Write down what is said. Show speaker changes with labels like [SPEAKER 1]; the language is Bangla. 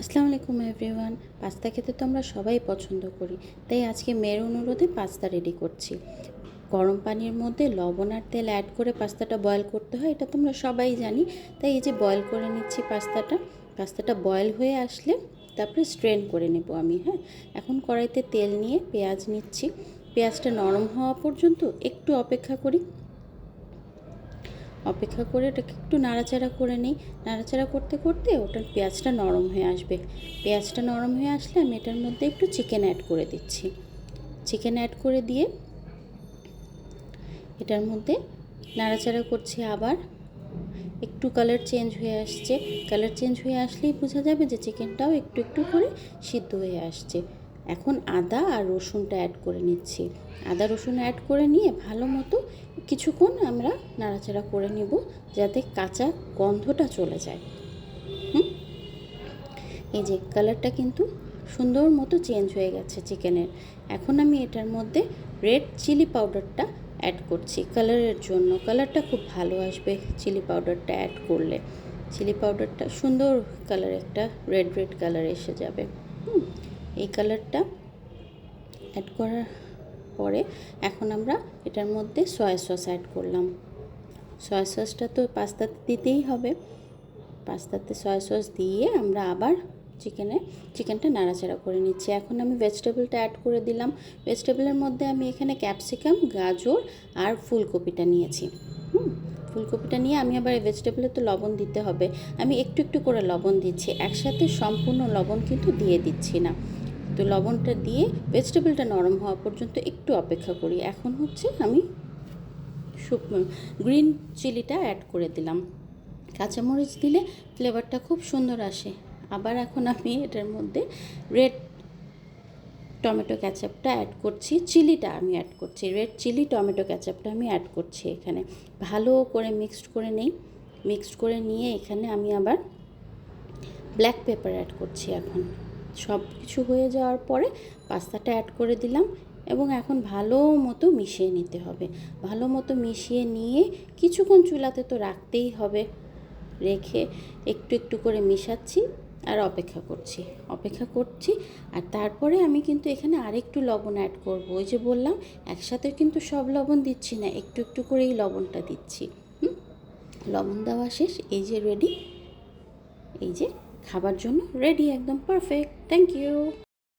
[SPEAKER 1] আসসালামু আলাইকুম এভরিওয়ান। পাস্তা খেতে তো আমরা সবাই পছন্দ করি, তাই আজকে মেয়ের অনুরোধে পাস্তা রেডি করছি। গরম পানির মধ্যে লবণ আর তেল অ্যাড করে পাস্তাটা বয়েল করতে হয়, এটা তোমরা সবাই জানি। তাই এই যে বয়েল করে নিচ্ছি পাস্তাটা বয়েল হয়ে আসলে তারপরে স্ট্রেন করে নেব আমি। এখন কড়াইতে তেল নিয়ে পেঁয়াজ নিচ্ছি। পেঁয়াজটা নরম হওয়া পর্যন্ত একটু অপেক্ষা করি। ওটাকে একটু নাড়াচাড়া করে নিই। নাড়াচাড়া করতে করতে ওটার পেঁয়াজটা নরম হয়ে আসবে। পেঁয়াজটা নরম হয়ে আসলে আমি এটার মধ্যে একটু চিকেন অ্যাড করে দিচ্ছি। চিকেন অ্যাড করে দিয়ে এটার মধ্যে নাড়াচাড়া করছি। আবার একটু কালার চেঞ্জ হয়ে আসছে। কালার চেঞ্জ হয়ে আসলেই বোঝা যাবে যে চিকেনটাও একটু একটু করে সিদ্ধ হয়ে আসছে। এখন আদা আর রসুনটা অ্যাড করে নিচ্ছি। আদা রসুন অ্যাড করে নিয়ে ভালো মতো কিছুক্ষণ আমরা নাড়াচাড়া করে নেব, যাতে কাঁচা গন্ধটা চলে যায়। এই যে কালারটা কিন্তু সুন্দর মতো চেঞ্জ হয়ে গেছে চিকেনের। এখন আমি এটার মধ্যে রেড চিলি পাউডারটা অ্যাড করছি কালারের জন্য। কালারটা খুব ভালো আসবে চিলি পাউডারটা অ্যাড করলে। চিলি পাউডারটা সুন্দর কালার, একটা রেড রেড কালার এসে যাবে। এই কালারটা অ্যাড করার পরে এখন আমরা এটার মধ্যে সয়া সস অ্যাড করলাম। সয়া সসটা তো পাস্তাতে দিতেই হবে। পাস্তাতে সয়া সস দিয়ে আমরা আবার চিকেনটা নাড়াচাড়া করে নিচ্ছি। এখন আমি ভেজিটেবলটা অ্যাড করে দিলাম। ভেজিটেবলের মধ্যে আমি এখানে ক্যাপসিকাম, গাজর আর ফুলকপিটা নিয়েছি। ফুলকপিটা নিয়ে আমি আবার এই ভেজিটেবলে তো লবণ দিতে হবে, আমি একটু একটু করে লবণ দিচ্ছি, একসাথে সম্পূর্ণ লবণ কিন্তু দিয়ে দিচ্ছি না। তো লবণটা দিয়ে ভেজিটেবলটা নরম হওয়া পর্যন্ত একটু অপেক্ষা করি। এখন আমি গ্রিন চিলিটা অ্যাড করে দিলাম। কাঁচামরিচ দিলে ফ্লেভারটা খুব সুন্দর আসে। আবার এখন আমি এটার মধ্যে রেড টমেটো ক্যাচাপটা অ্যাড করছি। চিলিটা আমি অ্যাড করছি, রেড চিলি টমেটো ক্যাচাপটা আমি অ্যাড করছি এখানে। ভালো করে মিক্সড করে নেই। মিক্সড করে নিয়ে এখানে আমি আবার ব্ল্যাক পেপার অ্যাড করছি। এখন সব কিছু হয়ে যাওয়ার পরে পাস্তাটা অ্যাড করে দিলাম এবং এখন ভালো মতো মিশিয়ে নিতে হবে। ভালো মতো মিশিয়ে নিয়ে কিছুক্ষণ চুলাতে তো রাখতেই হবে। রেখে একটু একটু করে মিশাচ্ছি আর অপেক্ষা করছি। আর তারপরে আমি কিন্তু এখানে আরেকটু লবণ অ্যাড করব। ওই যে বললাম, একসাথে কিন্তু সব লবণ দিচ্ছি না, একটু একটু করেই লবণটা দিচ্ছি। লবণ দেওয়া শেষ। এই যে রেডি, এই যে খাবার জন্য রেডি, একদম পারফেক্ট। Thank you.